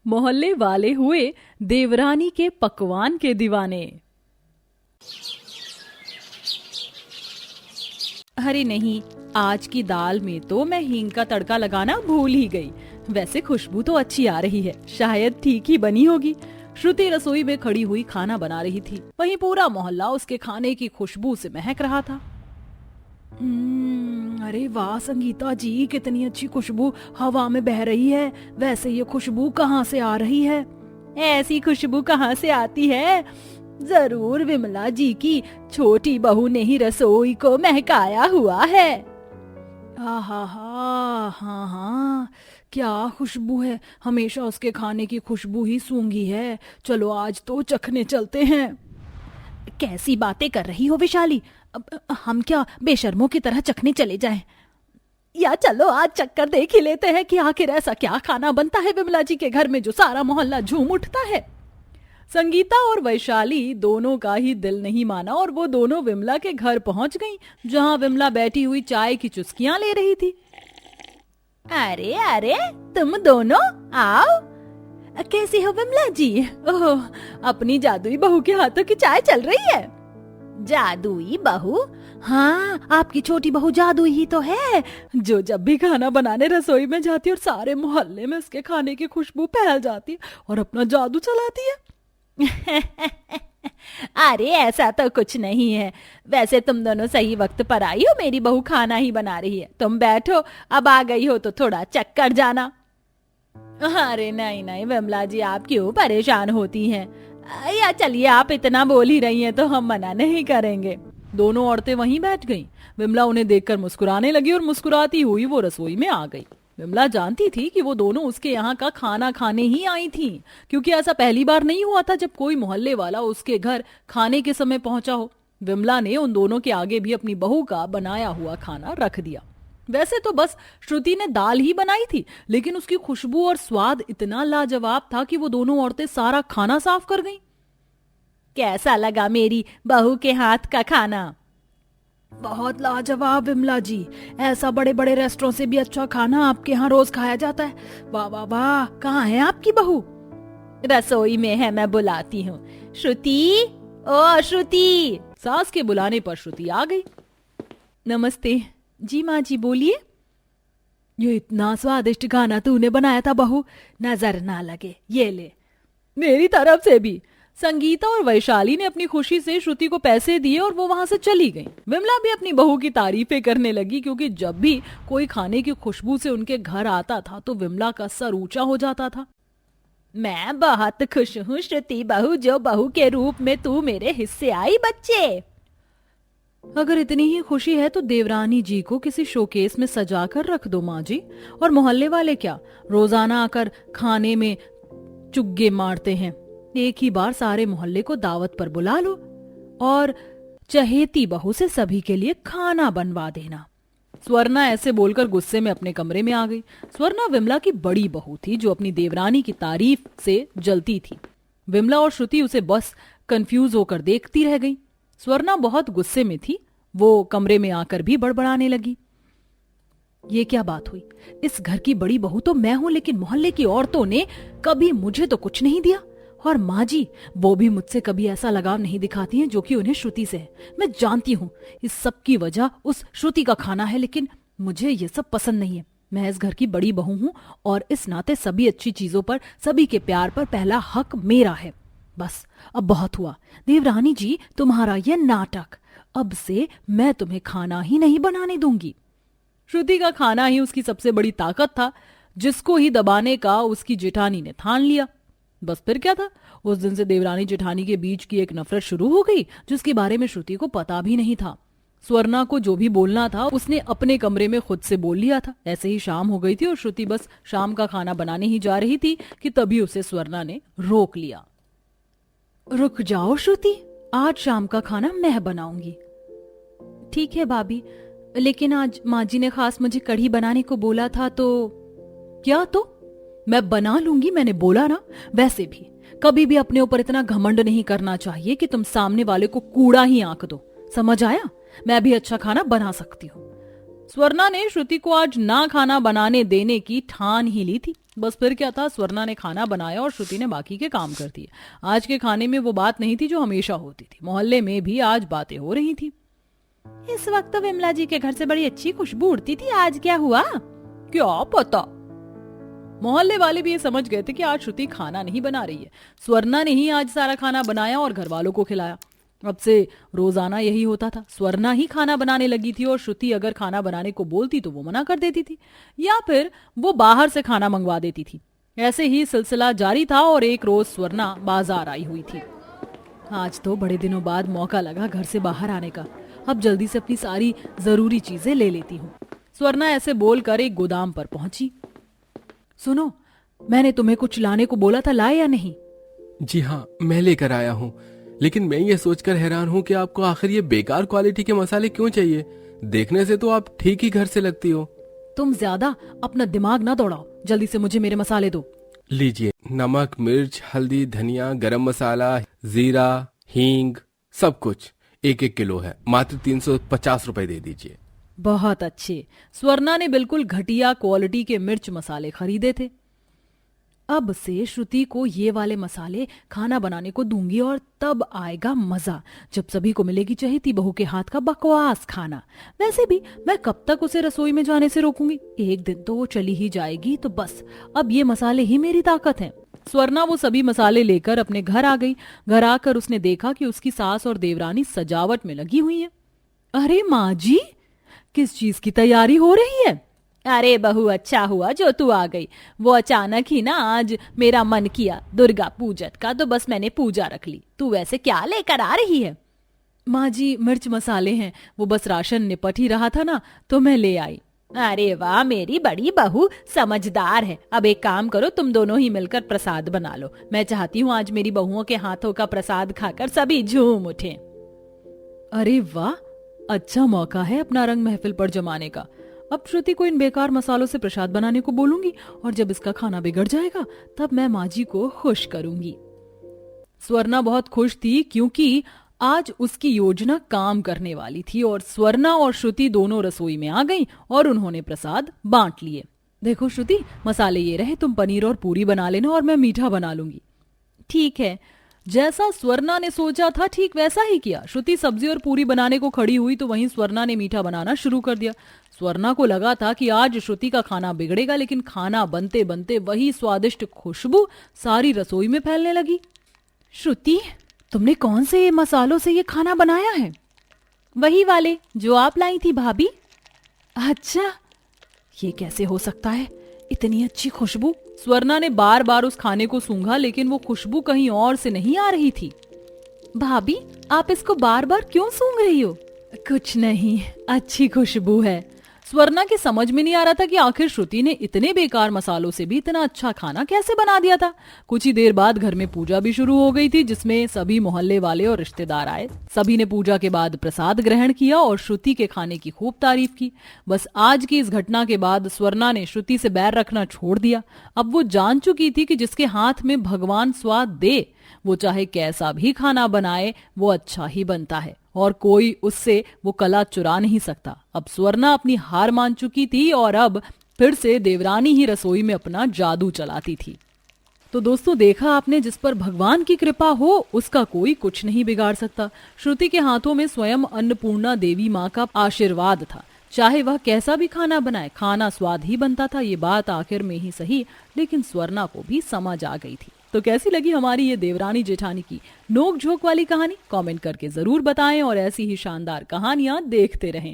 मोहल्ले वाले हुए देवरानी के पकवान के दीवाने। अरे नहीं, आज की दाल में तो मैं हींग का तड़का लगाना भूल ही गई। वैसे खुशबू तो अच्छी आ रही है, शायद ठीक ही बनी होगी। श्रुति रसोई में खड़ी हुई खाना बना रही थी, वहीं पूरा मोहल्ला उसके खाने की खुशबू से महक रहा था। अरे वाह संगीता जी, कितनी अच्छी खुशबू हवा में बह रही है। वैसे ये खुशबू कहाँ से आ रही है? ऐसी खुशबू कहाँ से आती है? जरूर विमला जी की छोटी बहू ने ही रसोई को महकाया हुआ है। हाँ हाँ, क्या खुशबू है। हमेशा उसके खाने की खुशबू ही सूंघी है। चलो आज तो चखने चलते हैं। कैसी बातें कर रही हो विशाली? अब हम क्या बेशर्मों की तरह चखने चले जाएं? या चलो आज चक्कर देख ही लेते हैं कि आखिर ऐसा क्या खाना बनता है विमला जी के घर में जो सारा मोहल्ला झूम उठता है। संगीता और वैशाली दोनों का ही दिल नहीं माना और वो दोनों विमला के घर पहुंच गईं, जहां विमला बैठी हुई चाय की चुस्कियां ले रही थी। अरे अरे, तुम दोनों आओ। कैसी हो विमला जी? ओह, अपनी जादुई बहू के हाथों की चाय चल रही है। जादुई बहू? हाँ, आपकी छोटी बहू जादुई ही तो है, जो जब भी खाना बनाने रसोई में जाती है और सारे मोहल्ले में उसके खाने की खुशबू फैल जाती है और अपना जादू चलाती है। अरे ऐसा तो कुछ नहीं है। वैसे तुम दोनों सही वक्त पर आई हो, मेरी बहू खाना ही बना रही है। तुम बैठो, अब आ गई हो तो थोड़ा चक्कर जाना। अरे नहीं नहीं विमला जी, आप क्यों परेशान होती हैं? या चलिए, आप इतना बोल ही रही हैं तो हम मना नहीं करेंगे। दोनों औरतें वहीं बैठ गईं। विमला उन्हें देखकर मुस्कुराने लगी और मुस्कुराती हुई वो रसोई में आ गई। विमला जानती थी कि वो दोनों उसके यहाँ का खाना खाने ही आई थीं, क्योंकि ऐसा पहली बार नहीं हुआ था जब कोई मोहल्ले वाला उसके घर खाने के समय पहुंचा हो। विमला ने उन दोनों के आगे भी अपनी बहू का बनाया हुआ खाना रख दिया। वैसे तो बस श्रुति ने दाल ही बनाई थी, लेकिन उसकी खुशबू और स्वाद इतना लाजवाब था कि वो दोनों औरतें सारा खाना साफ कर गईं। कैसा लगा मेरी बहू के हाथ का खाना? बहुत लाजवाब विमला जी, ऐसा बड़े बड़े रेस्टोरेंट से भी अच्छा खाना आपके यहाँ रोज खाया जाता है। वाह वाह वाह, कहाँ है आपकी बहू? रसोई में है, मैं बुलाती हूँ। श्रुति, ओ श्रुति। सास के बुलाने पर श्रुति आ गई। नमस्ते जी माँ जी, बोलिए। ये इतना स्वादिष्ट खाना तूने बनाया था बहू, नजर ना लगे, ये ले। मेरी तरफ से भी। संगीता और वैशाली ने अपनी खुशी से श्रुति को पैसे दिए और वो वहां से चली गईं। विमला भी अपनी बहू की तारीफें करने लगी, क्योंकि जब भी कोई खाने की खुशबू से उनके घर आता था तो विमला का सर ऊंचा हो जाता था। मैं बहुत खुश हूँ श्रुति बहू, जो बहू के रूप में तू मेरे हिस्से आई बच्चे। अगर इतनी ही खुशी है तो देवरानी जी को किसी शोकेस में सजा कर रख दो माँ जी। और मोहल्ले वाले क्या रोजाना आकर खाने में चुग्गे मारते हैं? एक ही बार सारे मोहल्ले को दावत पर बुला लो और चहेती बहू से सभी के लिए खाना बनवा देना। स्वर्णा ऐसे बोलकर गुस्से में अपने कमरे में आ गई। स्वर्णा विमला की बड़ी बहू थी, जो अपनी देवरानी की तारीफ से जलती थी। विमला और श्रुति उसे बस कंफ्यूज होकर देखती रह गई। स्वर्णा बहुत गुस्से में थी। वो कमरे में आकर भी बड़बड़ाने लगी। ये क्या बात हुई? इस घर की बड़ी बहू तो मैं हूं, लेकिन मोहल्ले की औरतों ने कभी मुझे तो कुछ नहीं दिया। और माँ जी, वो भी मुझसे कभी ऐसा लगाव नहीं दिखाती हैं जो कि उन्हें श्रुति से है। मैं जानती हूँ इस सब की वजह उस श्रुति का खाना है, लेकिन मुझे ये सब पसंद नहीं है। मैं इस घर की बड़ी बहू हूँ और इस नाते सभी अच्छी चीजों पर, सभी के प्यार पर पहला हक मेरा है। बस अब बहुत हुआ। देवरानी जी, तुम्हारा ये नाटक, अब से मैं तुम्हें खाना ही नहीं बनाने दूंगी। श्रुति का खाना ही उसकी सबसे बड़ी ताकत था, जिसको ही दबाने का उसकी जेठानी ने ठान लिया। बस फिर क्या था, उस दिन से देवरानी जेठानी के बीच की एक नफरत शुरू हो गई, जिसके बारे में श्रुति को पता भी नहीं था। स्वर्णा को जो भी बोलना था उसने अपने कमरे में खुद से बोल लिया था। ऐसे ही शाम हो गई थी और श्रुति बस शाम का खाना बनाने ही जा रही थी कि तभी उसे स्वर्णा ने रोक लिया। रुक जाओ श्रुति, आज शाम का खाना मैं बनाऊंगी। ठीक है भाभी, लेकिन आज माँ जी ने खास मुझे कढ़ी बनाने को बोला था। तो क्या? तो मैं बना लूंगी, मैंने बोला ना। वैसे भी कभी भी अपने ऊपर इतना घमंड नहीं करना चाहिए कि तुम सामने वाले को कूड़ा ही आंक दो। समझ आया? मैं भी अच्छा खाना बना सकती हूँ। स्वर्णा ने श्रुति को आज ना खाना बनाने देने की ठान ही ली थी। बस फिर क्या था, स्वर्णा ने खाना बनाया और श्रुति ने बाकी के काम कर दिए। आज के खाने में वो बात नहीं थी जो हमेशा होती थी। मोहल्ले में भी आज बातें हो रही थी। इस वक्त तो विमला जी के घर से बड़ी अच्छी खुशबू उड़ती थी, आज क्या हुआ? क्या पता। मोहल्ले वाले भी ये समझ गए थे कि आज श्रुति खाना नहीं बना रही है। स्वर्णा ने ही आज सारा खाना बनाया और घर वालों को खिलाया। अब से रोजाना यही होता था। स्वर्णा ही खाना बनाने लगी थी और श्रुति अगर खाना बनाने को बोलती तो वो मना कर देती थी या फिर वो बाहर से खाना मंगवा देती थी। ऐसे ही सिलसिला जारी था और एक रोज स्वर्णा बाजार आई हुई थी। आज तो बड़े दिनों बाद मौका लगा घर से बाहर आने का। अब जल्दी से अपनी सारी जरूरी चीजें ले लेती हूँ। स्वर्णा ऐसे बोलकर एक गोदाम पर पहुंची। सुनो, मैंने तुम्हें कुछ लाने को बोला था, लाए या नहीं? जी हाँ, मैं लेकर आया हूँ, लेकिन मैं ये सोचकर हैरान हूँ कि आपको आखिर ये बेकार क्वालिटी के मसाले क्यों चाहिए? देखने से तो आप ठीक ही घर से लगती हो। तुम ज्यादा अपना दिमाग ना दौड़ाओ, जल्दी से मुझे मेरे मसाले दो। लीजिए, नमक, मिर्च, हल्दी, धनिया, गरम मसाला, जीरा, हींग, सब कुछ 1-1 किलो है। मात्र 350 रुपए दे दीजिए। बहुत अच्छे। स्वर्णा ने बिल्कुल घटिया क्वालिटी के मिर्च मसाले खरीदे थे। अब से श्रुति को ये वाले मसाले खाना बनाने को दूंगी और तब आएगा मजा, जब सभी को मिलेगी चहेती बहू के हाथ का बकवास खाना। वैसे भी मैं कब तक उसे रसोई में जाने से रोकूंगी? एक दिन तो वो चली ही जाएगी, तो बस अब ये मसाले ही मेरी ताकत हैं। स्वर्णा वो सभी मसाले लेकर अपने घर आ गई। घर आकर उसने देखा कि उसकी सास और देवरानी सजावट में लगी हुई है। अरे माँ जी, किस चीज की तैयारी हो रही है? अरे बहू, अच्छा हुआ जो तू आ गई। वो अचानक ही ना आज मेरा मन किया दुर्गा पूजत का, तो बस मैंने पूजा रख ली। तू वैसे क्या लेकर आ रही है? माँ जी, मिर्च मसाले हैं, वो बस राशन निपट ही रहा था ना, तो मैं ले आई। अरे वाह, मेरी बड़ी बहू समझदार है। अब एक काम करो, तुम दोनों ही मिलकर प्रसाद बना लो। मैं चाहती हूँ आज मेरी बहुओं के हाथों का प्रसाद खाकर सभी झूम उठे। अरे वाह, अच्छा मौका है अपना रंग महफिल पर जमाने का। अब श्रुति को इन बेकार मसालों से प्रसाद बनाने को बोलूंगी और जब इसका खाना बिगड़ जाएगा तब मैं माँ जी को खुश करूंगी। स्वर्णा बहुत खुश थी क्योंकि आज उसकी योजना काम करने वाली थी और स्वर्णा और श्रुति दोनों रसोई में आ गईं और उन्होंने प्रसाद बांट लिए। देखो श्रुति, मसाले ये रहे, तुम पनीर और पूरी बना लेना और मैं मीठा बना लूंगी। ठीक है। जैसा स्वर्णा ने सोचा था ठीक वैसा ही किया। श्रुति सब्जी और पूरी बनाने को खड़ी हुई तो वहीं स्वर्णा ने मीठा बनाना शुरू कर दिया। स्वर्णा को लगा था कि आज श्रुति का खाना बिगड़ेगा, लेकिन खाना बनते बनते वही स्वादिष्ट खुशबू सारी रसोई में फैलने लगी। श्रुति, तुमने कौन से मसालों से ये खाना बनाया है? वही वाले जो आप लाई थी भाभी। अच्छा, ये कैसे हो सकता है, इतनी अच्छी खुशबू? स्वर्णा ने बार बार उस खाने को सूंघा, लेकिन वो खुशबू कहीं और से नहीं आ रही थी। भाभी, आप इसको बार बार क्यों सूंघ रही हो? कुछ नहीं, अच्छी खुशबू है। स्वर्णा की समझ में नहीं आ रहा था कि आखिर श्रुति ने इतने बेकार मसालों से भी इतना अच्छा खाना कैसे बना दिया था। कुछ ही देर बाद घर में पूजा भी शुरू हो गई थी, जिसमें सभी मोहल्ले वाले और रिश्तेदार आए। सभी ने पूजा के बाद प्रसाद ग्रहण किया और श्रुति के खाने की खूब तारीफ की। बस आज की इस घटना के बाद स्वर्णा ने श्रुति से बैर रखना छोड़ दिया। अब वो जान चुकी थी कि जिसके हाथ में भगवान स्वाद दे, वो चाहे कैसा भी खाना बनाए वो अच्छा ही बनता है और कोई उससे वो कला चुरा नहीं सकता। अब स्वर्णा अपनी हार मान चुकी थी और अब फिर से देवरानी ही रसोई में अपना जादू चलाती थी। तो दोस्तों, देखा आपने, जिस पर भगवान की कृपा हो उसका कोई कुछ नहीं बिगाड़ सकता। श्रुति के हाथों में स्वयं अन्नपूर्णा देवी माँ का आशीर्वाद था। चाहे वह कैसा भी खाना बनाए, खाना स्वाद ही बनता था। ये बात आखिर में ही सही, लेकिन स्वर्णा को भी समझ आ गई थी। तो कैसी लगी हमारी ये देवरानी जेठानी की नोक झोंक वाली कहानी? कमेंट करके जरूर बताएं और ऐसी ही शानदार कहानियां देखते रहें।